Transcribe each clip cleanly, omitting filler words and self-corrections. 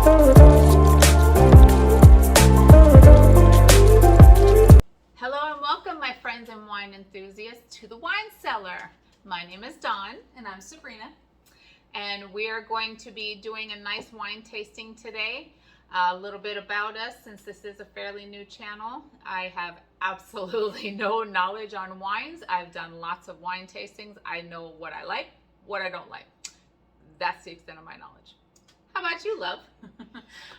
Hello and welcome, my friends and wine enthusiasts, to the Wine Cellar. My name is Dawn. And I'm Sabrina. And we are going to be doing a nice wine tasting today. A little bit about us, since this is a fairly new channel. I have absolutely no knowledge on wines. I've done lots of wine tastings. I know what I like, what I don't like. That's the extent of my knowledge. How about you, love?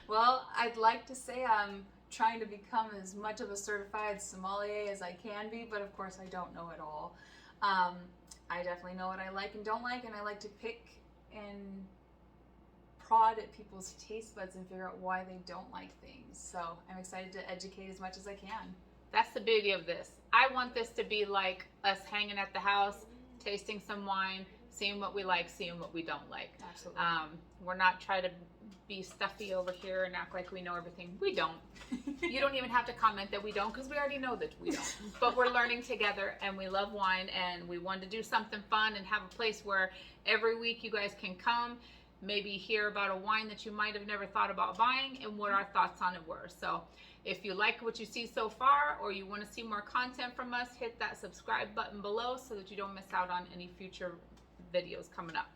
Well, I'd like to say I'm trying to become as much of a certified sommelier as I can be, but of course I don't know it all. I definitely know what I like and don't like, and I like to pick and prod at people's taste buds and figure out why they don't like things. So I'm excited to educate as much as I can. That's the beauty of this. I want this to be like us hanging at the house, tasting some wine, seeing what we like, seeing what we don't like. Absolutely. We're not trying to be stuffy over here and act like we know everything. We don't. You don't even have to comment that we don't, because we already know that we don't. But we're learning together, and we love wine, and we wanted to do something fun and have a place where every week you guys can come, maybe hear about a wine that you might have never thought about buying and what our thoughts on it were. So if you like what you see so far, or you want to see more content from us, hit that subscribe button below so that you don't miss out on any future videos coming up.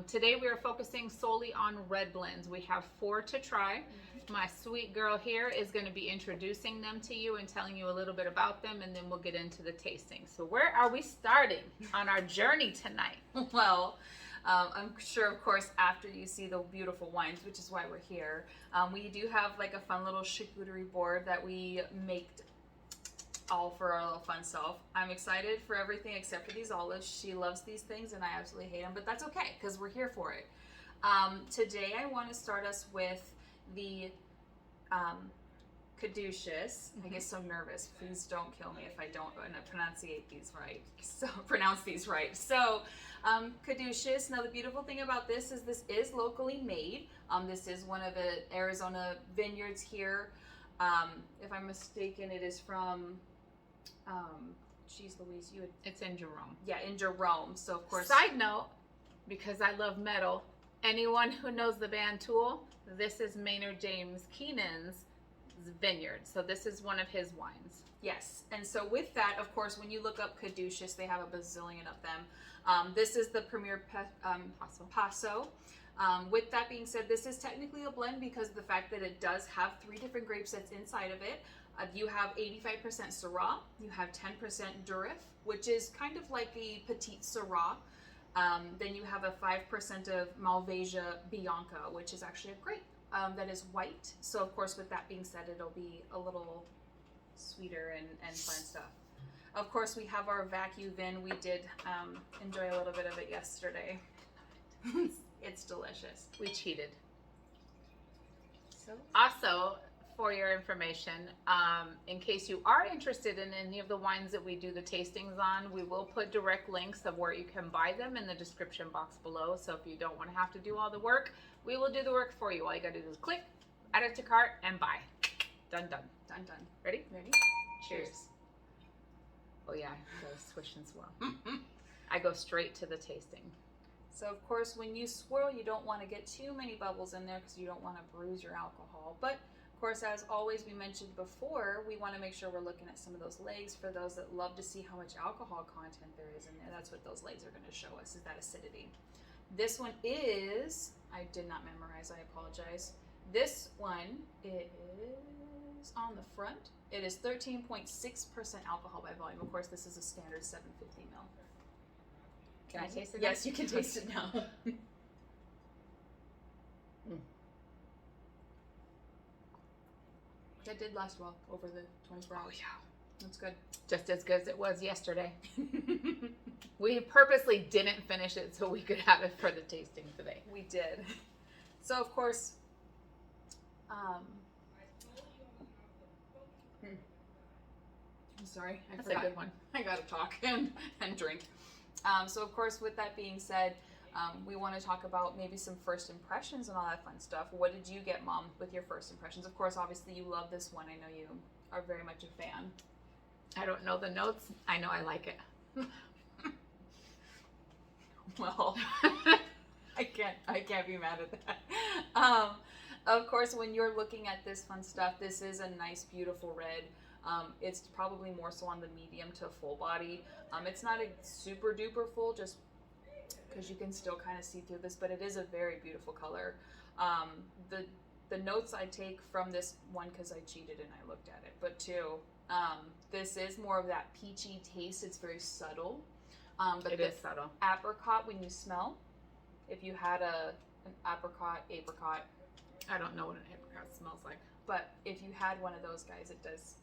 Today we are focusing solely on red blends. We have 4 to try. My sweet girl here is going to be introducing them to you and telling you a little bit about them, and then we'll get into the tasting. So where are we starting on our journey tonight? Well, I'm sure, of course, after you see the beautiful wines, which is why we're here, we do have like a fun little charcuterie board that we make all for our little fun self. I'm excited for everything except for these olives. She loves these things and I absolutely hate them, but that's okay because we're here for it. Today I want to start us with the Caduceus. I get so nervous. Please don't kill me if I don't pronounce these right. So Caduceus. Now the beautiful thing about this is locally made. This is one of the Arizona vineyards here. If I'm mistaken, it is from geez Louise, It's in Jerome. Yeah, in Jerome. So of course. Side note, because I love metal, anyone who knows the band Tool, this is Maynard James Keenan's vineyard. So this is one of his wines. Yes, and so with that, of course, when you look up Caduceus, they have a bazillion of them. This is the premier Paso. With that being said, this is technically a blend because of the fact that it does have 3 different grapes that's inside of it. You have 85% Syrah, you have 10% Durif, which is kind of like a petite Syrah. Then you have a 5% of Malvasia Bianca, which is actually a grape that is white. So of course, with that being said, it'll be a little sweeter and fun stuff. Of course, we have our Vacu Vin. We did enjoy a little bit of it yesterday. It's delicious. We cheated. So Also, for your information, in case you are interested in any of the wines that we do the tastings on, we will put direct links of where you can buy them in the description box below. So if you don't want to have to do all the work, we will do the work for you. All you got to do is click, add it to cart, and buy. Done, done. done, done. Ready? Ready? Cheers. Oh yeah, I go swish and swirl. I go straight to the tasting. So of course, when you swirl, you don't want to get too many bubbles in there because you don't want to bruise your alcohol. But of course, as always, we mentioned before, we want to make sure we're looking at some of those legs for those that love to see how much alcohol content there is in there. That's what those legs are going to show us, is that acidity. This one is, I did not memorize, I apologize. This one is on the front. It is 13.6% alcohol by volume. Of course, this is a standard 750 ml. Can I taste it? Yes, you can taste it now. That did last well over the 24 hours. Oh yeah. That's good. Just as good as it was yesterday. We purposely didn't finish it so we could have it for the tasting today. We did. So of course, I'm sorry, That's forgot. a good one. I gotta talk and drink. So of course, with that being said, we want to talk about maybe some first impressions and all that fun stuff. What did you get, Mom, with your first impressions? Of course, obviously you love this one. I know you are very much a fan. I don't know the notes. I know I like it. Well, I can't be mad at that. Of course, when you're looking at this fun stuff, this is a nice, beautiful red. It's probably more so on the medium to full body. It's not a super duper full, just because you can still kind of see through this, but it is a very beautiful color. The notes I take from this one, because I cheated and I looked at it, but two, this is more of that peachy taste. It's very subtle. But it is subtle. Apricot, when you smell, if you had an apricot, I don't know what an apricot smells like. but if you had one of those guys, it does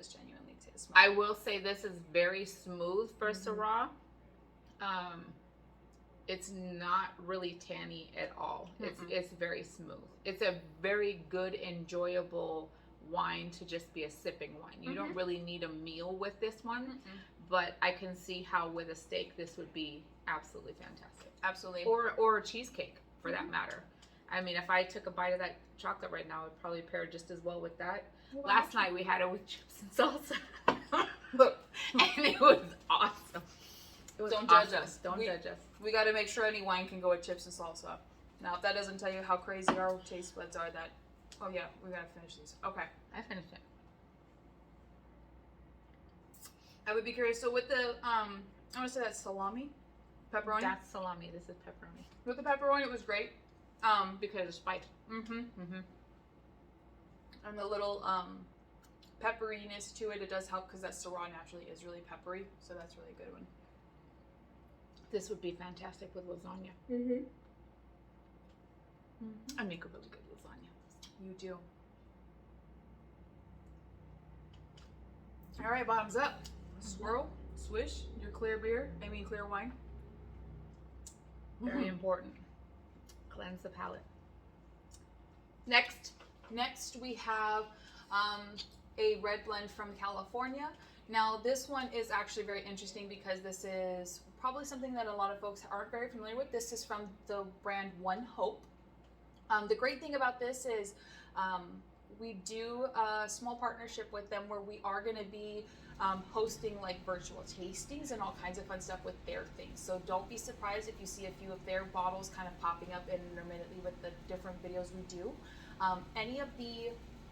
genuinely smell. I will say this is very smooth for Syrah. It's not really tanny at all. It's very smooth. It's a very good, enjoyable wine to just be a sipping wine. You don't really need a meal with this one, but I can see how with a steak this would be absolutely fantastic. Absolutely. Or a cheesecake for that matter. I mean, if I took a bite of that chocolate right now, it would probably pair just as well with that. Wow. Last night we had it with chips and salsa. And it was awesome. Don't judge us. Don't judge us. We got to make sure any wine can go with chips and salsa. Now, if that doesn't tell you how crazy our taste buds are, that... Oh, yeah, we got to finish these. Okay. I finished it. I would be curious. So with the, I want to say that's salami? Pepperoni? That's salami. This is pepperoni. With the pepperoni, it was great. Because of spice. And the little pepperiness to it, it does help because that Syrah naturally is really peppery. So that's really a good one. This would be fantastic with lasagna. I make a really good lasagna. You do. All right, bottoms up. Swirl, swish, your clear clear wine. Very important. Cleanse the palate. Next we have a red blend from California. Now this one is actually very interesting because this is probably something that a lot of folks aren't very familiar with. This is from the brand One Hope. The great thing about this is we do a small partnership with them where we are going to be hosting like virtual tastings and all kinds of fun stuff with their things. So don't be surprised if you see a few of their bottles kind of popping up intermittently with the different videos we do. Any of the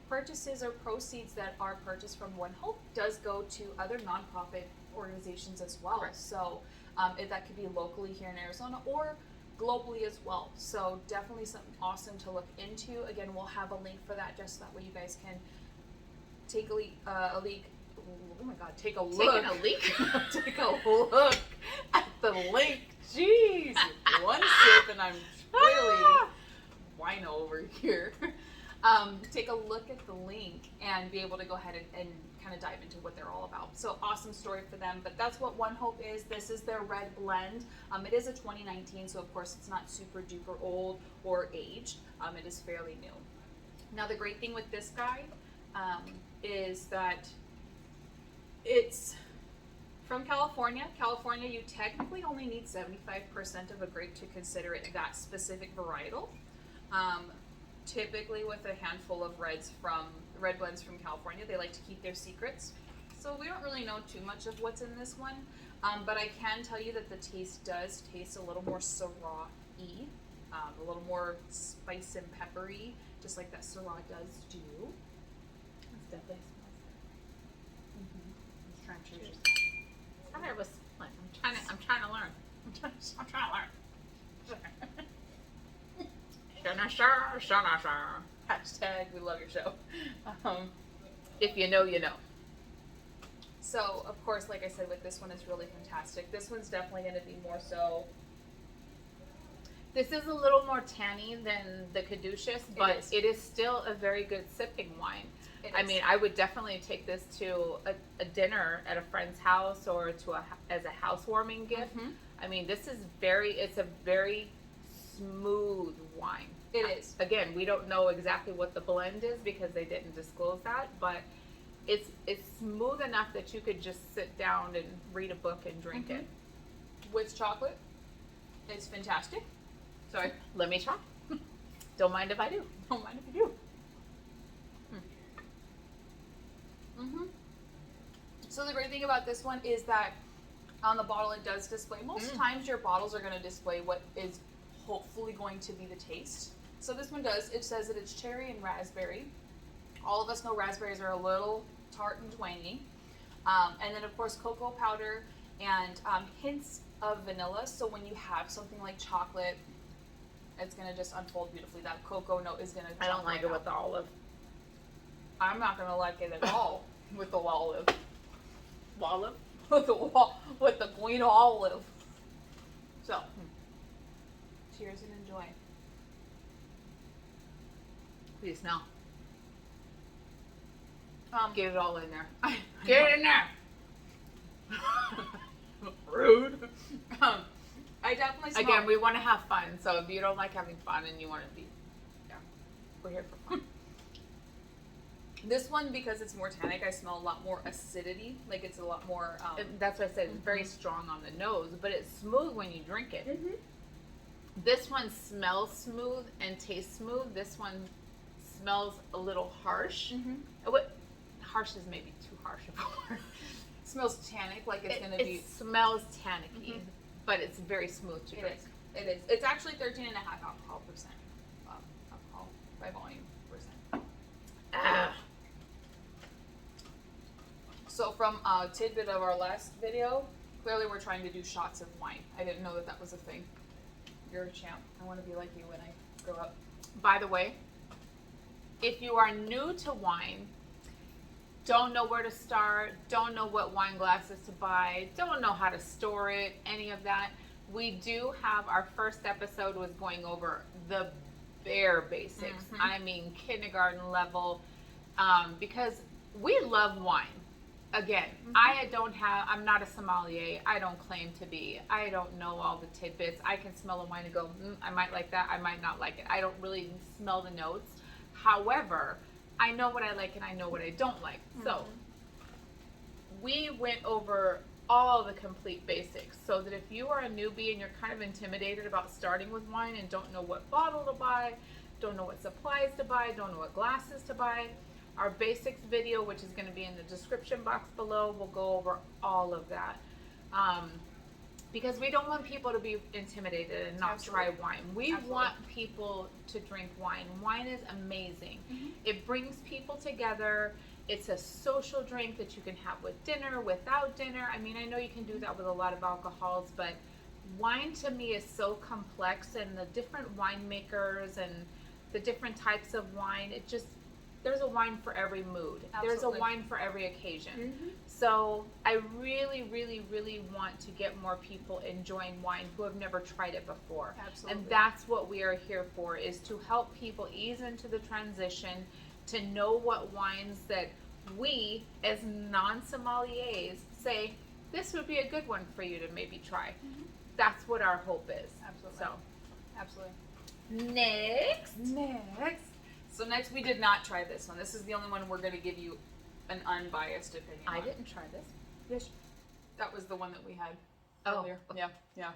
purchases or proceeds that are purchased from One Hope does go to other nonprofit organizations as well. Correct. So that could be locally here in Arizona or globally as well. So definitely something awesome to look into. Again, we'll have a link for that just so that way you guys can take a leak. Oh my God, take a look. Taking a leak? Take a look at the link. Jeez. One sip and I'm really wino over here. Take a look at the link and be able to go ahead and kind of dive into what they're all about. So awesome story for them, but that's what One Hope is. This is their red blend. It is a 2019, so of course it's not super duper old or aged. It is fairly new. Now the great thing with this guy is that it's from California. California, you technically only need 75% of a grape to consider it that specific varietal. Typically with a handful of red blends from California, they like to keep their secrets. So we don't really know too much of what's in this one, but I can tell you that the taste does taste a little more Syrah-y, a little more spice and peppery, just like that Syrah does do. It's definitely I'm trying to change this. I thought it was fun. I'm trying to learn. I'm trying to learn. Hashtag we love your show. If you know, you know. So, of course, like I said, with this one, it's really fantastic. This one's definitely going to be more so... This is a little more tanny than the Caduceus, but it is still a very good sipping wine. I mean, I would definitely take this to a dinner at a friend's house or to as a housewarming gift. I mean, it's a very smooth wine. It is. Again, we don't know exactly what the blend is because they didn't disclose that, but it's smooth enough that you could just sit down and read a book and drink it. With chocolate, it's fantastic. Sorry, let me try. Don't mind if I do. Don't mind if you do. So the great thing about this one is that on the bottle it does display. Most times your bottles are going to display what is hopefully going to be the taste. So this one does. It says that it's cherry and raspberry. All of us know raspberries are a little tart and twangy. And then, of course, cocoa powder and hints of vanilla. So when you have something like chocolate, it's going to just unfold beautifully. That cocoa note is going to I don't like it with the olive. I'm not going to like it at all with the olive. Olive? With the green olive. So, cheers and enjoy. Please, no. Get it all in there. Get it in there. Rude. I definitely smell. Again, we want to have fun. So if you don't like having fun and you want to be, yeah, we're here for fun. This one, because it's more tannic, I smell a lot more acidity. Like it's a lot more. That's why I said it's very strong on the nose, but it's smooth when you drink it. Mm-hmm. This one smells smooth and tastes smooth. This one smells a little harsh. Mm-hmm. What harsh is maybe too harsh of a word. Smells tannic, like it's going to be. It smells tannicky, but it's very smooth to drink. It is. It's actually 13.5 alcohol percent. Alcohol by volume percent. Ah. So from a tidbit of our last video, clearly we're trying to do shots of wine. I didn't know that that was a thing. You're a champ. I want to be like you when I grow up. By the way, if you are new to wine, don't know where to start, don't know what wine glasses to buy, don't know how to store it, any of that, we do have our first episode was going over the bare basics. I mean, kindergarten level, because we love wine. Again, I'm not a sommelier. I don't claim to be. I don't know all the tidbits. I can smell a wine and go, I might like that. I might not like it. I don't really smell the notes. However, I know what I like and I know what I don't like. So we went over all the complete basics so that if you are a newbie and you're kind of intimidated about starting with wine and don't know what bottle to buy, don't know what supplies to buy, don't know what glasses to buy, our basics video, which is going to be in the description box below, will go over all of that. Because we don't want people to be intimidated and not try wine. We want people to drink wine. Wine is amazing. It brings people together. It's a social drink that you can have with dinner, without dinner. I mean, I know you can do that with a lot of alcohols, but wine to me is so complex, and the different winemakers and the different types of wine, it just, there's a wine for every mood. There's a wine for every occasion. So I really, really, really want to get more people enjoying wine who have never tried it before. And that's what we are here for, is to help people ease into the transition, to know what wines that we, as non-sommeliers, say, this would be a good one for you to maybe try. That's what our hope is. Absolutely. Next. So next, we did not try this one. This is the only one we're going to give you an unbiased opinion on. I didn't try this. Yes. That was the one that we had earlier. Yeah.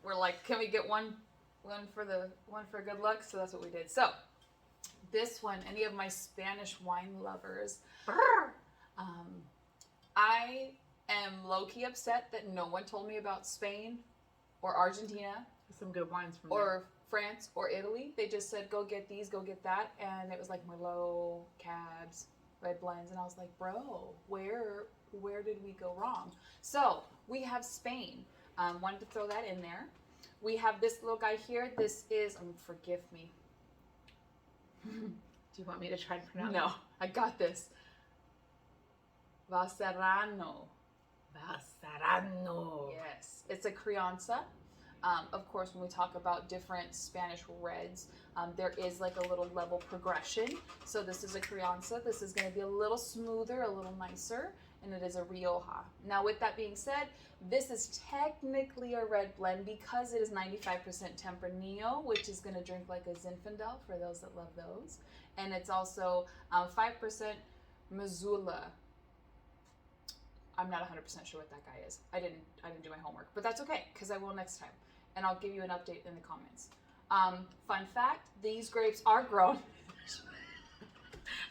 We're like, can we get one for good luck? So that's what we did. So this one, any of my Spanish wine lovers, I am low-key upset that no one told me about Spain or Argentina. Some good wines from or France or Italy. They just said, go get these, go get that. And it was like Merlot, Cabs, red blends. And I was like, bro, where did we go wrong? So we have Spain. Wanted to throw that in there. We have this little guy here. This is, forgive me. Do you want me to try to pronounce it? No, I got this. Valserrano. Yes. It's a Crianza. Of course, when we talk about different Spanish reds, there is like a little level progression. So this is a Crianza. This is going to be a little smoother, a little nicer, and it is a Rioja. Now, with that being said, this is technically a red blend because it is 95% Tempranillo, which is going to drink like a Zinfandel for those that love those. And it's also 5% Missoula. I'm not 100% sure what that guy is. I didn't do my homework, but that's okay because I will next time. And I'll give you an update in the comments. Fun fact, these grapes are grown.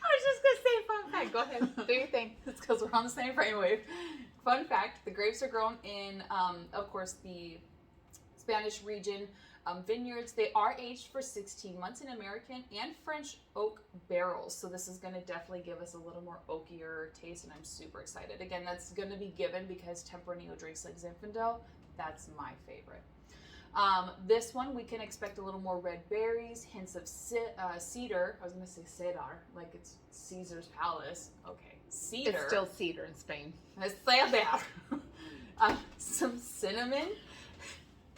I was just going to say fun fact. Go ahead. Do your thing. It's because we're on the same brainwave. Fun fact, the grapes are grown in, of course, the Spanish region vineyards. They are aged for 16 months in American and French oak barrels. So this is going to definitely give us a little more oakier taste, and I'm super excited. Again, that's going to be given because Tempranillo drinks like Zinfandel. That's my favorite. This one, we can expect a little more red berries, hints of cedar. I was going to say cedar, like it's Caesar's palace. Okay, cedar. It's still cedar in Spain. It's cedar. Some cinnamon,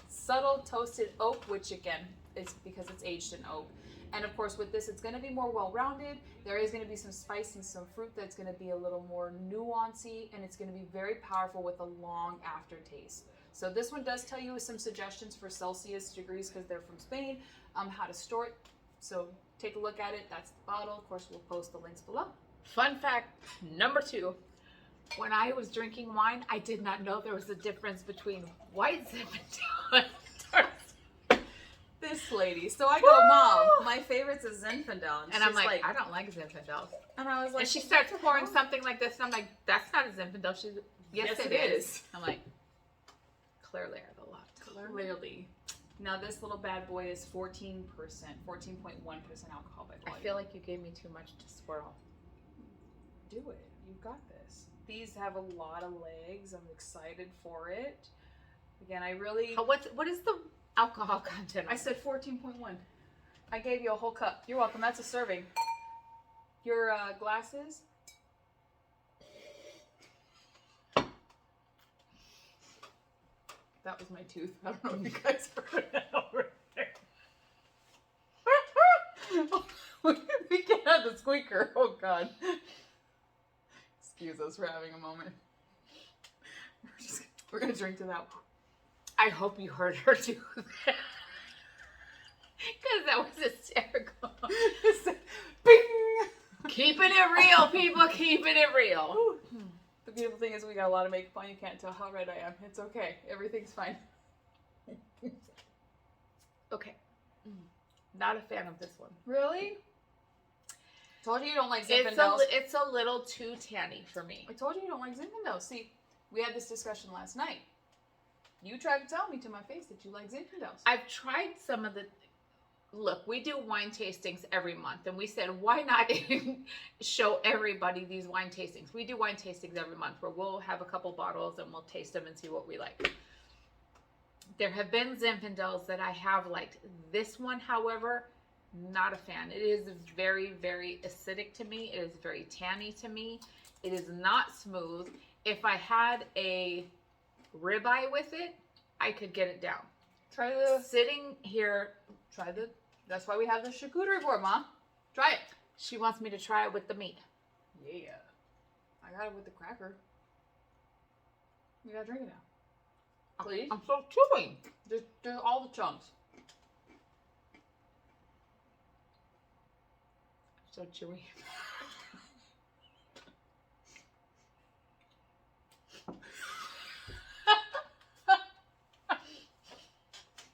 subtle toasted oak, which again, it's because it's aged in oak. And of course with this, it's going to be more well-rounded. There is going to be some spice and some fruit that's going to be a little more nuancy, and it's going to be very powerful with a long aftertaste. So this one does tell you some suggestions for Celsius degrees because they're from Spain, how to store it. So take a look at it. That's the bottle. Of course, we'll post the links below. Fun fact number 2. When I was drinking wine, I did not know there was a difference between white Zinfandel and dark. This lady. So I go, Mom, my favorite's a Zinfandel. And I'm like, I don't like Zinfandel. And I was like, and she starts pouring something like this, and I'm like, that's not a Zinfandel. She's, yes, it is. I'm like, clearly I have a lot. Clearly. Now this little bad boy is 14%, 14.1% alcohol by volume. I feel like you gave me too much to swirl. Do it. You got this. These have a lot of legs. I'm excited for it. Again, I really... What is the alcohol content? I said 14.1. I gave you a whole cup. You're welcome. That's a serving. Your glasses... That was my tooth. I don't know if you guys heard that over there. We can't have the squeaker. Oh, God. Excuse us for having a moment. We're going to drink to that. I hope you heard her do that. Because that was hysterical. Bing! Keeping it real, people. Keeping it real. Ooh. The beautiful thing is we got a lot of makeup on. You can't tell how red I am. It's okay. Everything's fine. Okay. Not a fan of this one. Really? Told you you don't like Zinfandels. It's a little too tanny for me. I told you you don't like Zinfandels. See, we had this discussion last night. You tried to tell me to my face that you like Zinfandels. I've tried some of the... Look, we do wine tastings every month, and we said, why not show everybody these wine tastings? We do wine tastings every month where we'll have a couple bottles and we'll taste them and see what we like. There have been Zinfandels that I have liked. This one, however, not a fan. It is very, very acidic to me. It is very tanny to me. It is not smooth. If I had a ribeye with it, I could get it down. Try the... Sitting here... Try the... That's why we have the charcuterie board, Mom. Try it. She wants me to try it with the meat. Yeah. I got it with the cracker. You gotta drink it now. Please? I'm so chewing. There's all the chunks. So chewy.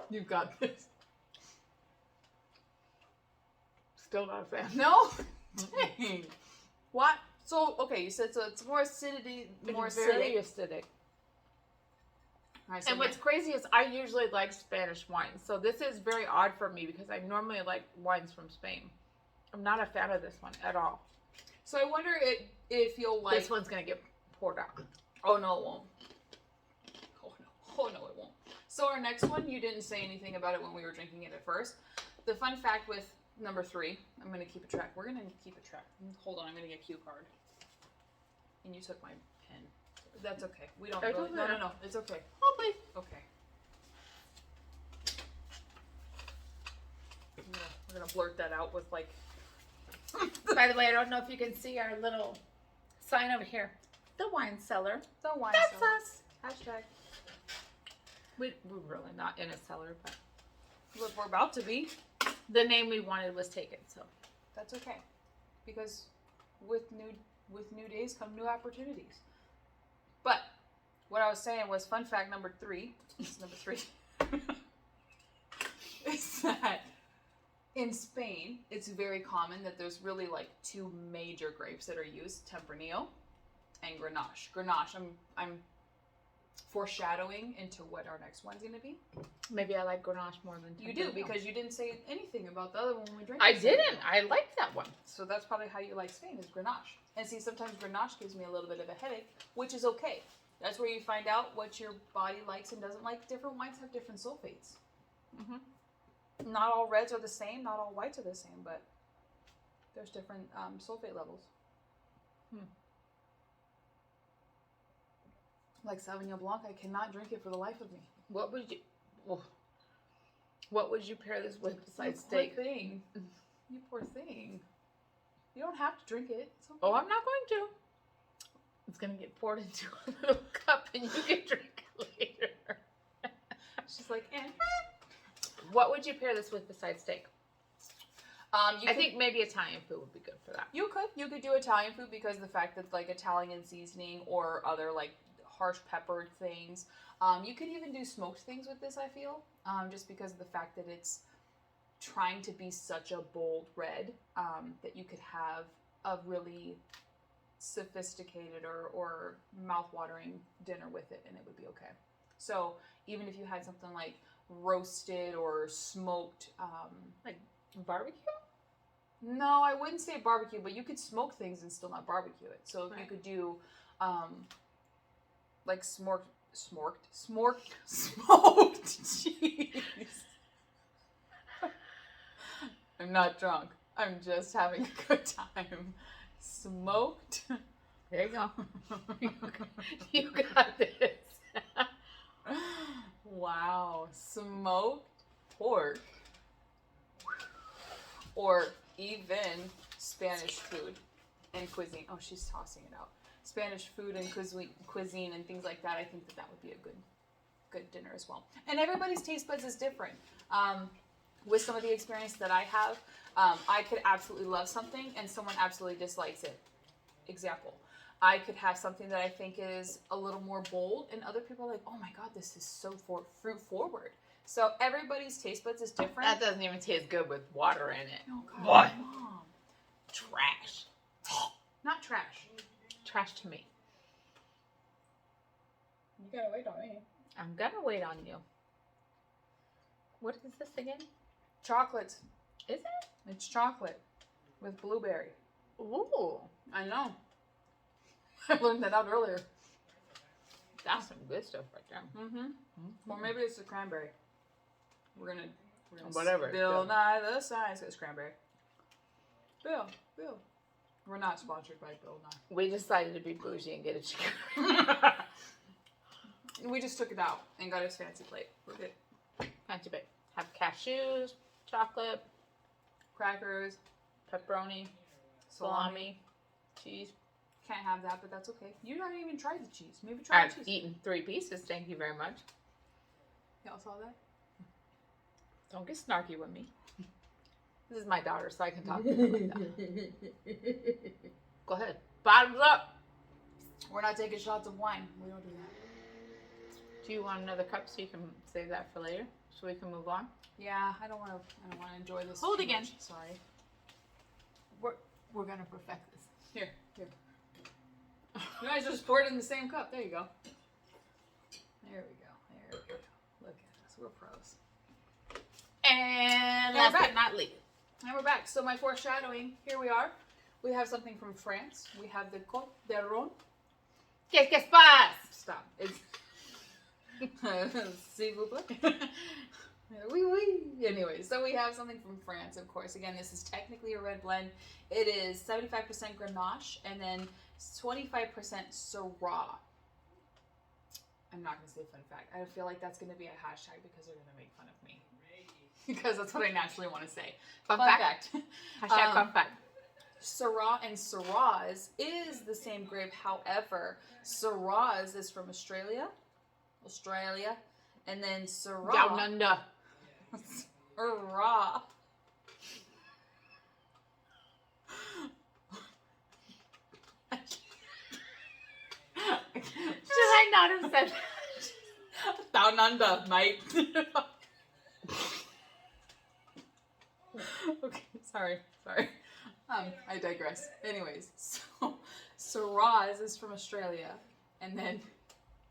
You got this. Still not a fan. No? Dang. What? So, okay, you said so it's more acidity, more It's very acidic. acidic. Right, so And what's crazy is I usually like Spanish wines. So this is very odd for me because I normally like wines from Spain. I'm not a fan of this one at all. So I wonder if you'll like... This one's going to get poured out. Oh, no, it won't. Oh, no, it won't. So our next one, you didn't say anything about it when we were drinking it at first. The fun fact with number 3, I'm going to keep a track. We're going to keep a track. Hold on, I'm going to get a cue card. And you took my pen. That's okay. We don't really... No. It's okay. Oh, please. Okay. We're going to blurt that out with like... By the way, I don't know if you can see our little sign over here. The Wine Cellar. The Wine That's Cellar. us. Hashtag. We're really not in a cellar, but Look, we're about to be. the name we wanted was taken, so. That's okay. Because with new days come new opportunities. But what I was saying was fun fact number 3. This is number 3. is that in Spain, it's very common that there's really like 2 major grapes that are used, Tempranillo and Grenache. Grenache, I'm foreshadowing into what our next one's going to be. Maybe I like Grenache more than You do, because you didn't say anything about the other one we drank. I didn't. I liked that one. So that's probably how you like Spain, is Grenache. And see, sometimes Grenache gives me a little bit of a headache, which is okay. That's where you find out what your body likes and doesn't like. Different wines have different sulfates. Mm-hmm. Not all reds are the same. Not all whites are the same, but there's different sulfate levels. Like Sauvignon Blanc, I cannot drink it for the life of me. What would you pair this with besides You poor steak? thing. You poor thing. You don't have to drink it. It's okay. Oh, I'm not going to. It's gonna get poured into a little cup, and you can drink it later. She's like, eh. What would you pair this with besides steak? I think maybe Italian food would be good for that. You could do Italian food, because of the fact that like Italian seasoning or other like harsh peppered things. You could even do smoked things with this, I feel, just because of the fact that it's trying to be such a bold red, that you could have a really sophisticated or mouth-watering dinner with it, and it would be okay. So even if you had something like roasted or smoked, Like barbecue? no, I wouldn't say barbecue, but you could smoke things and still not barbecue it. So if you could do like smoked cheese. I'm not drunk. I'm just having a good time. Smoked. There you go. You got this. Wow. Smoked pork. Or even Spanish food and cuisine. Oh, she's tossing it out. Spanish food and cuisine and things like that. I think that would be a good dinner as well. And everybody's taste buds is different. With some of the experience that I have, I could absolutely love something and someone absolutely dislikes it. Example. I could have something that I think is a little more bold, and other people are like, oh my god, this is so fruit forward. So everybody's taste buds is different. That doesn't even taste good with water in it. Oh god, What? Mom. Trash. Not trash. Trash to me. You gotta wait on me. I'm gonna wait on you. What is this again? Chocolate. Is it? It's chocolate with blueberry. Ooh. I know. I learned that out earlier. That's some good stuff right there. Mm-hmm. Or maybe it's the cranberry. We're gonna Whatever. Bill Nye the Science Guy cranberry. Bill. We're not sponsored by Bill Nye. We decided to be bougie and get a chicken. We just took it out and got his fancy plate. We're good. Fancy bit. Have cashews, chocolate, Crackers, pepperoni, salami, cheese. Can't have that, but that's okay. You haven't even tried the cheese. Maybe try I've the cheese. eaten 3 pieces. Thank you very much. Y'all saw that? Don't get snarky with me. This is my daughter, so I can talk to her like that. Go ahead. Bottoms up. We're not taking shots of wine. We don't do that. Do you want another cup so you can save that for later, so we can move on? Yeah, I don't want to enjoy this. Hold too again. much. Sorry. We're gonna perfect this. Here. You guys just poured it in the same cup. There you go. There we go. Look at us. We're pros. And we're last back. but not least. And we're back. So my foreshadowing. Here we are. We have something from France. We have the Côtes de Rhône. Qu'est-ce qui se passe? Stop. It's s'il vous plaît. Oui, oui. Anyway, so we have something from France, of course. Again, this is technically a red blend. It is 75% Grenache and then 25% Syrah. I'm not going to say fun fact. I feel like that's going to be a hashtag because they're going to make fun of me. Because that's what I naturally want to say. Fun fact. Hashtag fun fact. Syrah and Shiraz is the same grape. However, Shiraz is from Australia. And then Syrah. Down under. Syrah. Should I not have said that? Down under, mate. Okay, sorry. I digress. Anyways, so Shiraz is from Australia, and then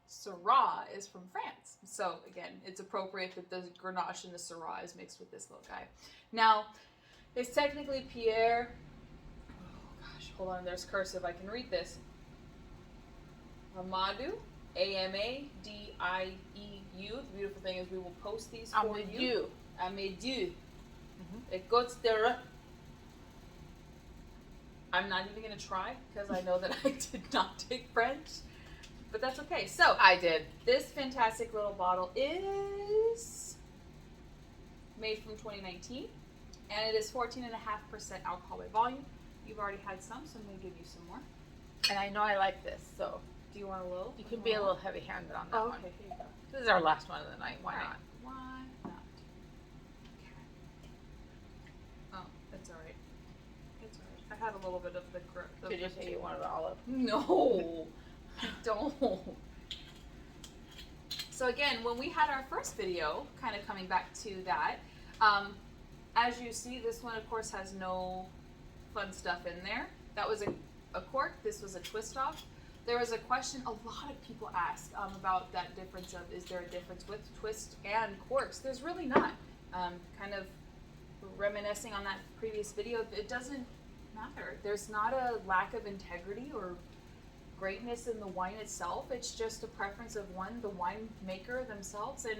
Syrah is from France. So again, it's appropriate that the Grenache and the Syrah is mixed with this little guy. Now, it's technically Pierre. Oh gosh, hold on. There's cursive. I can read this. Amadieu, Amadieu. The beautiful thing is we will post these for you. Amadieu. Côtes. I'm not even gonna try because I know that I did not take French, but that's okay. So I did. this fantastic little bottle is made from 2019, and it is 14.5% alcohol by volume. You've already had some, so I'm gonna give you some more. And I know I like this, so Do you want a little? you can be a little heavy-handed on that Oh, one. okay, here you go. This is our last one of the night. Why All right. not? Why not? Oh, it's all right. It's all right. I had a little bit of the Did you say you wanted olive? No, I don't. So again, when we had our first video, kind of coming back to that, as you see, this one of course has no fun stuff in there. That was a cork. This was a twist off. There was a question a lot of people ask about that difference of, is there a difference with twist and corks? There's really not. Kind of reminiscing on that previous video, it doesn't matter. There's not a lack of integrity or greatness in the wine itself. It's just a preference of the winemaker themselves, and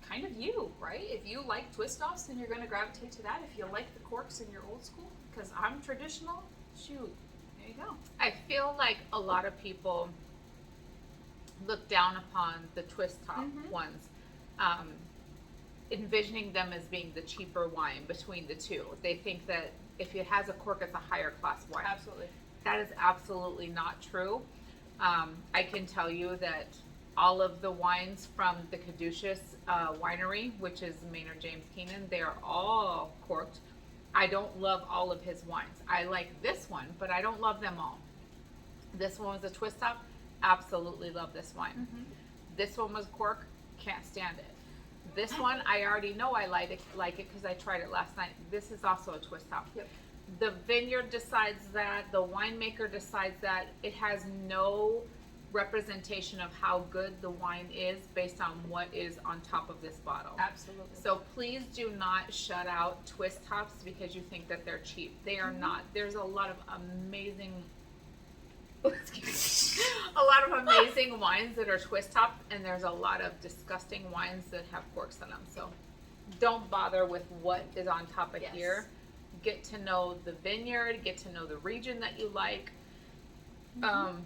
kind of you, right? If you like twist offs, then you're going to gravitate to that. If you like the corks and you're old school, because I'm traditional, shoot, there you go. I feel like a lot of people look down upon the twist top ones, envisioning them as being the cheaper wine between the two. They think that if it has a cork, it's a higher class wine. Absolutely. That is absolutely not true. I can tell you that all of the wines from the Caduceus winery, which is Maynard James Keenan, they are all corked. I don't love all of his wines. I like this one, but I don't love them all. This one was a twist top. Absolutely love this wine. This one was cork. Can't stand it. This one, I already know I like it because I tried it last night. This is also a twist top. Yep. The vineyard decides that. The winemaker decides that. It has no representation of how good the wine is based on what is on top of this bottle. Absolutely. So please do not shut out twist tops because you think that they're cheap. They are not. There's a lot of amazing wines that are twist tops, and there's a lot of disgusting wines that have corks in them. So don't bother with what is on top of here. Get to know the vineyard, get to know the region that you like.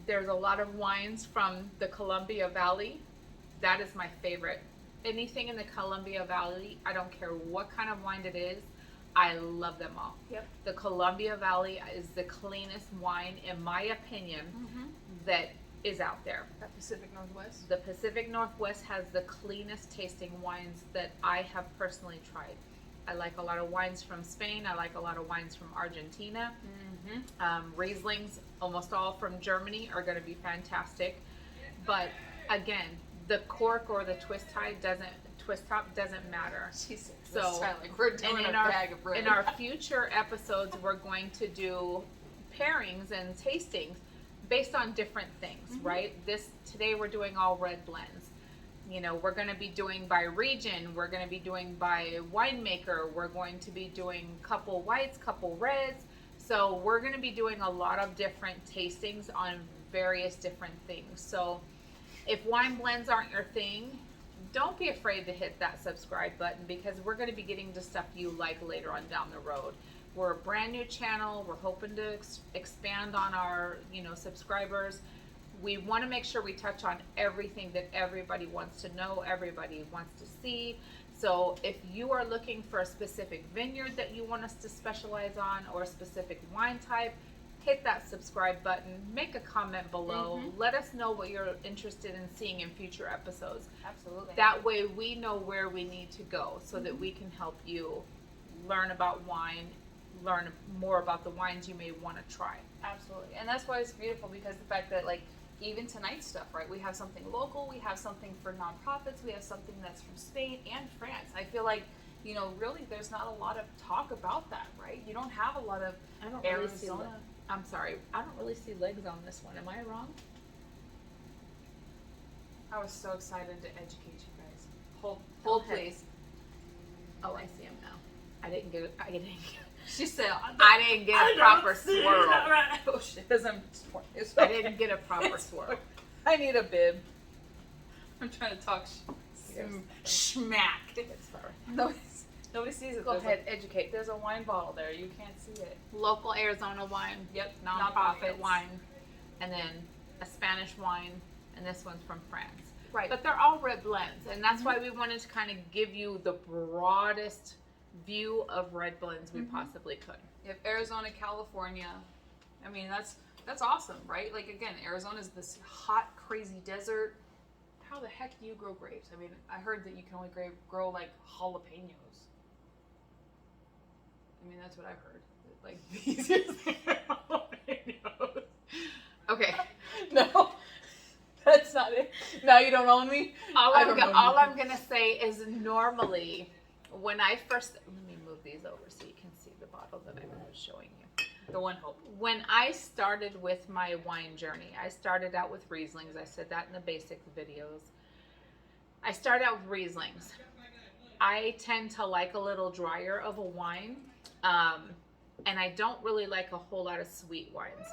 There's a lot of wines from the Columbia Valley. That is my favorite. Anything in the Columbia Valley, I don't care what kind of wine it is, I love them all. Yep. The Columbia Valley is the cleanest wine, in my opinion, that is out there. That Pacific Northwest. The Pacific Northwest has the cleanest tasting wines that I have personally tried. I like a lot of wines from Spain. I like a lot of wines from Argentina. Rieslings, almost all from Germany, are going to be fantastic. But again, the cork or the twist top doesn't matter. Jesus. So, Like we're doing a bag of bread. in our future episodes, we're going to do pairings and tastings based on different things, right? Today we're doing all red blends. You know, we're going to be doing by region. We're going to be doing by winemaker. We're going to be doing couple whites, couple reds. So we're going to be doing a lot of different tastings on various different things. So if wine blends aren't your thing, don't be afraid to hit that subscribe button, because we're going to be getting to stuff you like later on down the road. We're a brand new channel. We're hoping to expand on our, subscribers. We want to make sure we touch on everything that everybody wants to know, everybody wants to see. So if you are looking for a specific vineyard that you want us to specialize on, or a specific wine type, hit that subscribe button, make a comment below, let us know what you're interested in seeing in future episodes. Absolutely. That way we know where we need to go so that we can help you learn about wine, learn more about the wines you may want to try. Absolutely. And that's why it's beautiful, because the fact that, even tonight's stuff, right? We have something local, we have something for nonprofits, we have something that's from Spain and France. I feel like, really there's not a lot of talk about that, right? You don't have a lot of Arizona. I'm sorry, I don't really see legs on this one. Am I wrong? I was so excited to educate you guys. Hold, ahead. please. Oh, I see him now. I didn't get it. She said, I didn't get a proper swirl. Oh shit, because I'm I didn't get a proper swirl. I need a bib. I'm trying to talk Yes. schmack. It's all right. Nobody sees it. Go There's ahead, educate. There's a wine bottle there. You can't see it. Local Arizona wine. Yep, Nonprofit nonprofits. wine. And then a Spanish wine. And this one's from France. Right. But they're all red blends. And that's why we wanted to kind of give you the broadest view of red blends we possibly could. If Arizona, California, I mean that's awesome, right? Like again, Arizona is this hot, crazy desert. How the heck do you grow grapes? I mean, I heard that you can only grow like jalapenos. I mean, that's what I've heard. Like the easiest thing are jalapenos. Okay. No, that's not it. Now you don't own me. All I don't know I'm going to say is normally when I first, let me move these over so you can see the bottle that I was showing you. The one hope. When I started with my wine journey, I started out with Rieslings. I said that in the basic videos. I started out with Rieslings. I tend to like a little drier of a wine, and I don't really like a whole lot of sweet wines.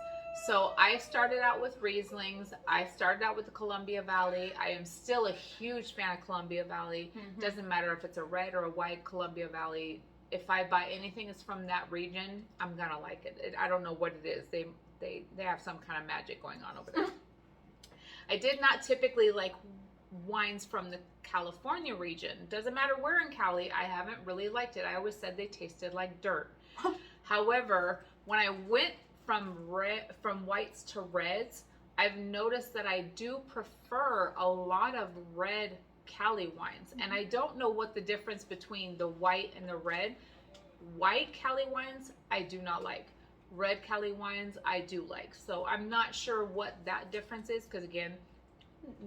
So I started out with Rieslings. I started out with the Columbia Valley. I am still a huge fan of Columbia Valley. Doesn't matter if it's a red or a white Columbia Valley. If I buy anything that's from that region, I'm gonna like it. I don't know what it is. They have some kind of magic going on over there. I did not typically like wines from the California region. Doesn't matter where in Cali, I haven't really liked it. I always said they tasted like dirt. However, when I went from whites to reds, I've noticed that I do prefer a lot of red Cali wines. And I don't know what the difference between the white and the red. White Cali wines, I do not like. Red Cali wines, I do like. So I'm not sure what that difference is because, again,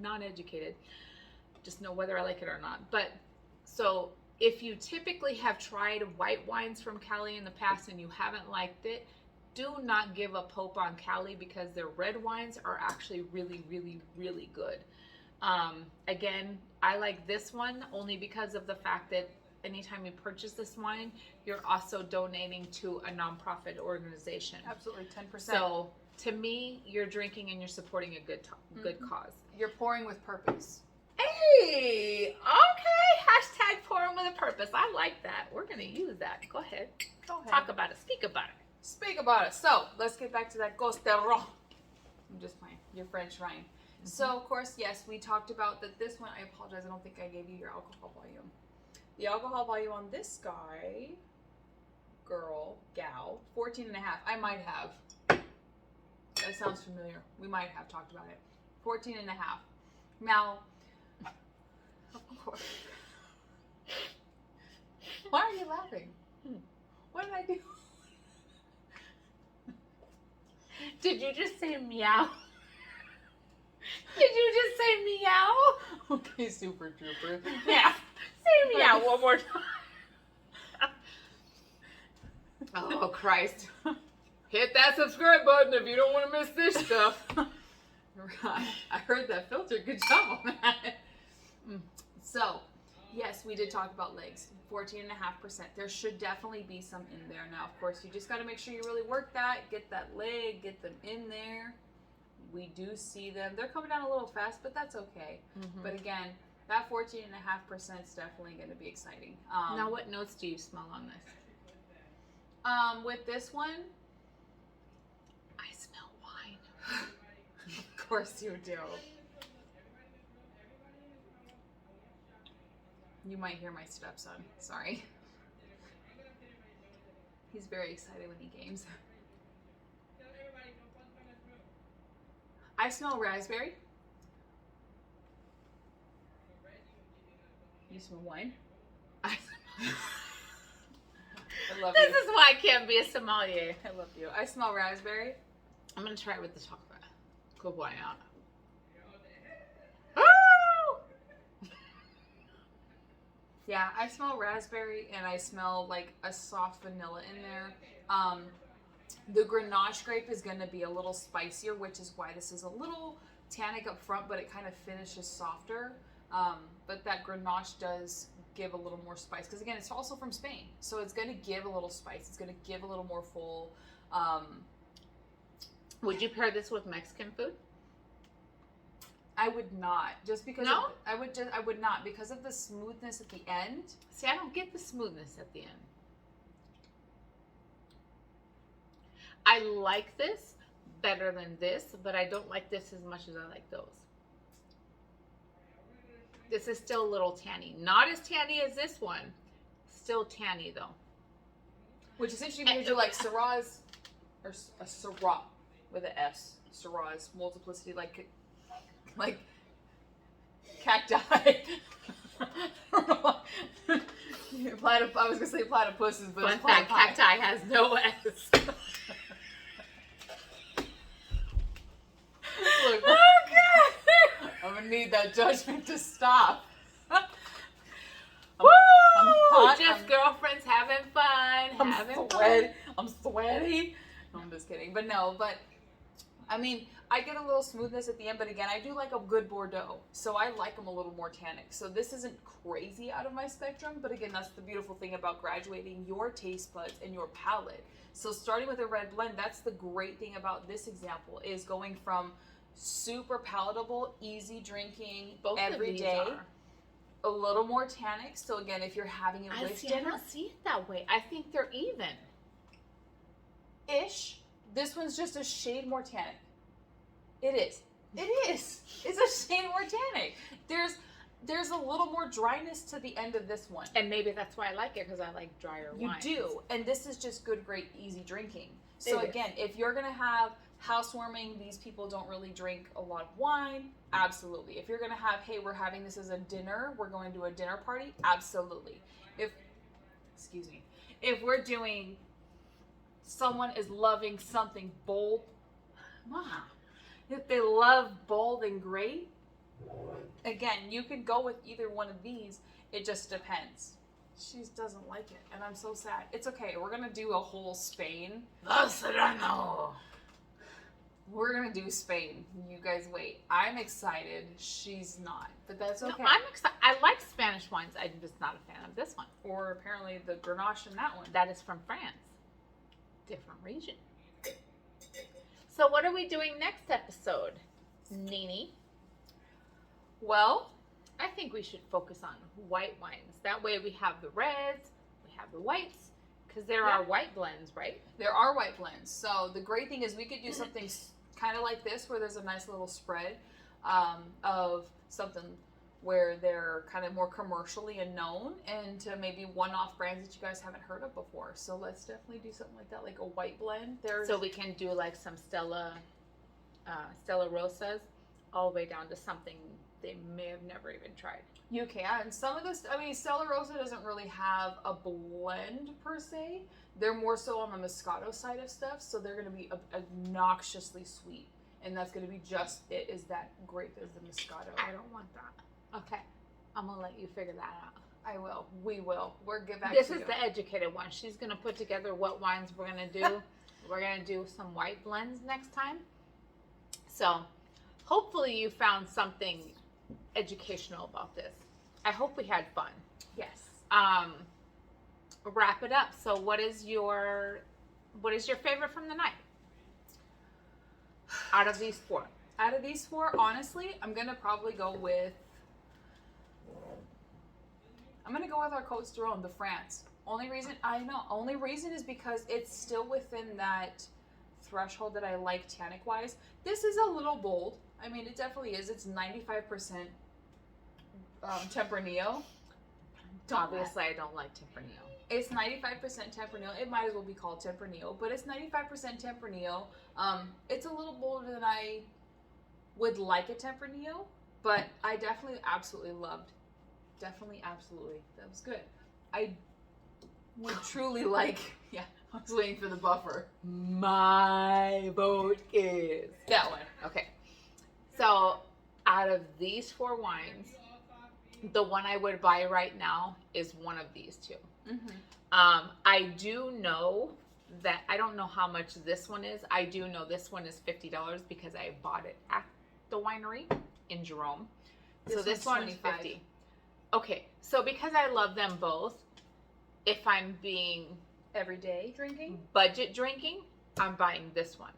not educated. Just know whether I like it or not. But so if you typically have tried white wines from Cali in the past and you haven't liked it, do not give up hope on Cali because their red wines are actually really, really, really good. Again, I like this one only because of the fact that anytime you purchase this wine, you're also donating to a nonprofit organization. Absolutely, 10%. So to me, you're drinking and you're supporting a good cause. You're pouring with purpose. Hey, okay. Hashtag pouring with a purpose. I like that. We're going to use that. Go ahead. Talk about it. Speak about it. Speak about it. So let's get back to that Côtes de Rhône. I'm just playing. Your French wine. So of course, yes, we talked about that. This one, I apologize. I don't think I gave you your alcohol volume. The alcohol volume on this guy, gal, 14.5. I might have. That sounds familiar. We might have talked about it. 14.5. Now, of course. Why are you laughing? What did I do? Did you just say meow? Did you just say meow? Okay, super trooper. Yeah. Say meow one more time. Oh, Christ. Hit that subscribe button if you don't want to miss this stuff. I heard that filter. Good job on that. So, yes, we did talk about legs. 14.5%. There should definitely be some in there. Now, of course, you just got to make sure you really work that. Get that leg. Get them in there. We do see them. They're coming down a little fast, but that's okay. But again, that 14.5% is definitely going to be exciting. Now, what notes do you smell on this? With this one, I smell wine. of course you do. You might hear my stepson. Sorry. He's very excited when he games. I smell raspberry. You smell wine? I love This you. is why I can't be a sommelier. I love you. I smell raspberry. I'm going to try it with the chocolate. Good wine out. Yeah, I smell raspberry and I smell like a soft vanilla in there. The Grenache grape is going to be a little spicier, which is why this is a little tannic up front, but it kind of finishes softer. But that Grenache does give a little more spice, because again, it's also from Spain, so it's going to give a little spice. It's going to give a little more full. Would you pair this with Mexican food? I would not, just because. No? I would not, because of the smoothness at the end. See, I don't get the smoothness at the end. I like this better than this, but I don't like this as much as I like those. This is still a little tanny. Not as tanny as this one. Still tanny though. Which is interesting because you like Syrah's, or a Syrah with an S. Syrah's multiplicity, like cacti. I was gonna say platypuses, but Fun it's fact, platypi. cacti has no S. Look, Okay. I'm gonna need that judgment to stop. Woo! I'm hot. Just girlfriends having fun. I'm sweaty. No, I'm just kidding. But no, I mean, I get a little smoothness at the end, but again, I do like a good Bordeaux. So I like them a little more tannic. So this isn't crazy out of my spectrum, but again, that's the beautiful thing about graduating your taste buds and your palate. So starting with a red blend, that's the great thing about this example, is going from super palatable, easy drinking, Both every of these day, are. a little more tannic. So again, if you're having it with I dinner, don't see it that way. I think they're even. ish. This one's just a shade more tannic. It is. It is. It's a shade more tannic. There's a little more dryness to the end of this one. And maybe that's why I like it, because I like drier You wines. do. And this is just good, great, easy drinking. So It again, if you're going to have housewarming, these people don't really drink a lot of wine, absolutely. If you're going to have, hey, we're having this as a dinner, we're going to a dinner party, absolutely. If we're doing, someone is loving something bold, if they love bold and great, again, you could go with either one of these. It just depends. She doesn't like it, and I'm so sad. It's okay. We're gonna do a whole Spain. Valserrano. We're gonna do Spain. You guys wait. I'm excited. She's not, but that's okay. No, I'm excited. I like Spanish wines. I'm just not a fan of this one. Or apparently the Grenache in that one. That is from France. Different region. So what are we doing next episode, Nini? Well, I think we should focus on white wines. That way we have the reds, we have the whites, because there are white blends, right? there are white blends. So the great thing is we could do something kind of like this, where there's a nice little spread of something where they're kind of more commercially and known, and to maybe one-off brands that you guys haven't heard of before. So let's definitely do something like that, like a white blend. So we can do like some Stella Rosas, all the way down to something they may have never even tried. You can. And some of this, I mean, Stella Rosa doesn't really have a blend per se. They're more so on the Moscato side of stuff, so they're going to be obnoxiously sweet. And that's going to be just it, is that grape is the Moscato. I don't want that. Okay. I'm going to let you figure that out. I will. We will. We'll get back This to is you. the educated one. She's going to put together what wines we're going to do. We're going to do some white blends next time. So hopefully you found something educational about this. I hope we had fun. Yes. Wrap it up. So what is your favorite from the night out of these four? Out of these four, honestly, I'm going to probably go with our Côtes de Rhône, the France. Only reason is because it's still within that threshold that I like tannic wise. This is a little bold. I mean, it definitely is. It's 95% Tempranillo. Obviously, I don't like Tempranillo. It's 95% Tempranillo. It might as well be called Tempranillo, but it's 95% Tempranillo. It's a little bolder than I would like a Tempranillo, but I definitely absolutely loved. Definitely, absolutely. That was good. I would truly like, yeah, I was waiting for the buffer. My vote is That one. okay. So out of these four wines, the one I would buy right now is one of these two. Mm-hmm. I do know that, I don't know how much this one is. I do know this one is $50 because I bought it the winery in Jerome. So This this one's one's 25. 50. Okay, so because I love them both, if I'm being Everyday drinking. budget drinking, I'm buying this one.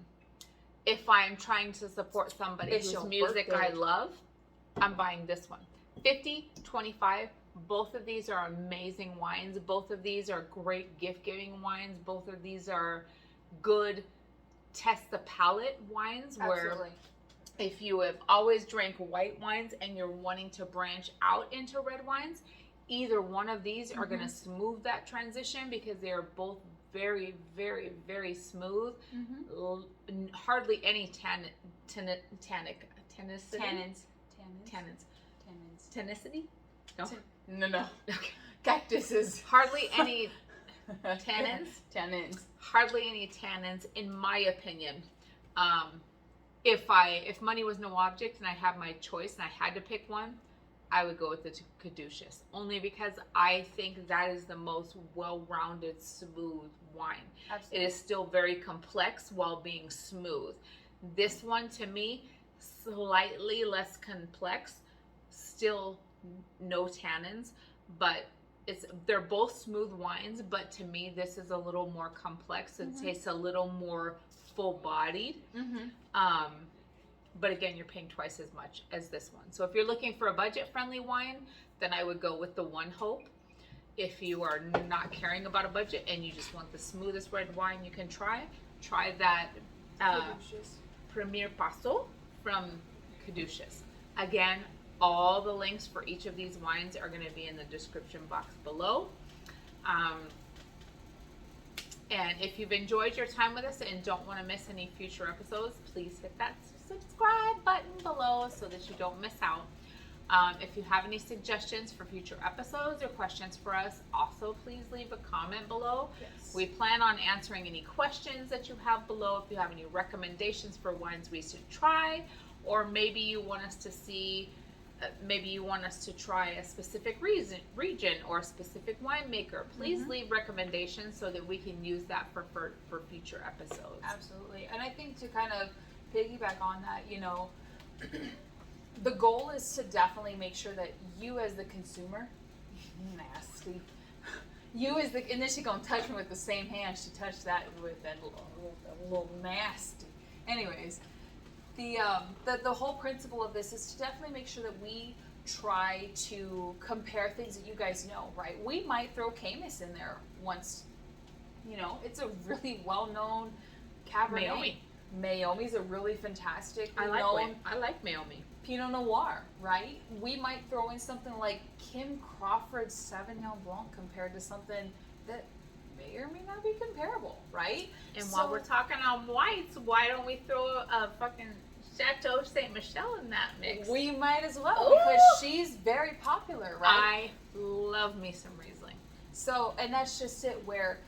If I'm trying to support somebody It's whose your music I birthday. love, I'm buying this one. 50, 25. Both of these are amazing wines. Both of these are great gift-giving wines. Both of these are good test the palate wines where Absolutely. if you have always drank white wines and you're wanting to branch out into red wines, either one of these are going to smooth that transition because they are both very, very, very smooth. Hardly any tannicity. Tannicity? No. No. Okay. Cactuses. Hardly any tannins. Tannins. Hardly any tannins, in my opinion. If money was no object and I had my choice and I had to pick one, I would go with the Caduceus, only because I think that is the most well-rounded, smooth wine. Absolutely. It is still very complex while being smooth. This one, to me, slightly less complex, still no tannins, but they're both smooth wines, but to me, this is a little more complex. It tastes a little more full-bodied. But again, you're paying twice as much as this one. So if you're looking for a budget-friendly wine, then I would go with the One Hope. If you are not caring about a budget and you just want the smoothest red wine you can try that Premier Paso from Caduceus. Again, all the links for each of these wines are going to be in the description box below. And if you've enjoyed your time with us and don't want to miss any future episodes, please hit that subscribe button below so that you don't miss out. If you have any suggestions for future episodes or questions for us, also please leave a comment below. Yes. We plan on answering any questions that you have below. If you have any recommendations for wines we should try, or maybe you want us to see, maybe you want us to try a specific region or a specific winemaker, please leave recommendations so that we can use that for future episodes. Absolutely. And I think to kind of piggyback on that, the goal is to definitely make sure that you as the consumer, nasty, and then she gonna touch me with the same hand she touched that with, that little nasty. Anyways, the whole principle of this is to definitely make sure that we try to compare things that you guys know, right? We might throw Camus in there once, it's a really well-known Cabernet. Meiomi's a really fantastic, I like Meiomi. Pinot Noir, right? We might throw in something like Kim Crawford's Sauvignon Blanc compared to something that may or may not be comparable, right? And while we're talking on whites, why don't we throw a fucking Chateau Saint Michel in that mix? We might as well, Ooh! because she's very popular, right? I love me some Riesling. So, and that's just it, where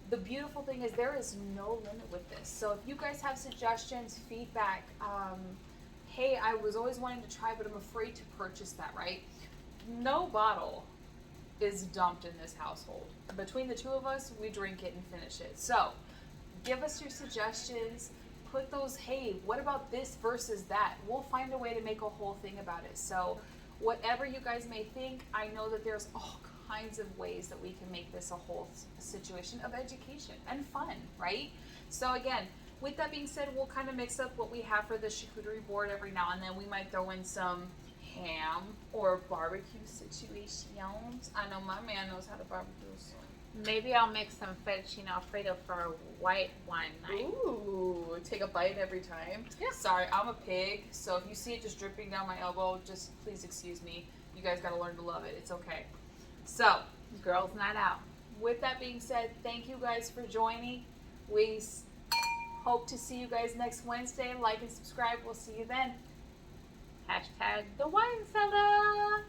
the beautiful thing is there is no limit with this. So if you guys have suggestions, feedback, hey, I was always wanting to try, but I'm afraid to purchase that, right? No bottle is dumped in this household. Between the two of us, we drink it and finish it. So give us your suggestions. Put those, hey, what about this versus that? We'll find a way to make a whole thing about it. So whatever you guys may think, I know that there's all kinds of ways that we can make this a whole situation of education and fun, right? So again, with that being said, we'll kind of mix up what we have for the charcuterie board every now and then. We might throw in some ham or barbecue situations. I know my man knows how to barbecue. So. Maybe I'll make some fettuccine alfredo for a white wine night. Ooh, take a bite every time. Yeah. Sorry, I'm a pig, so if you see it just dripping down my elbow, just please excuse me. You guys gotta learn to love it. It's okay. So, Girls' night out. with that being said, thank you guys for joining. We hope to see you guys next Wednesday. Like and subscribe. We'll see you then. # the Wine Cellar.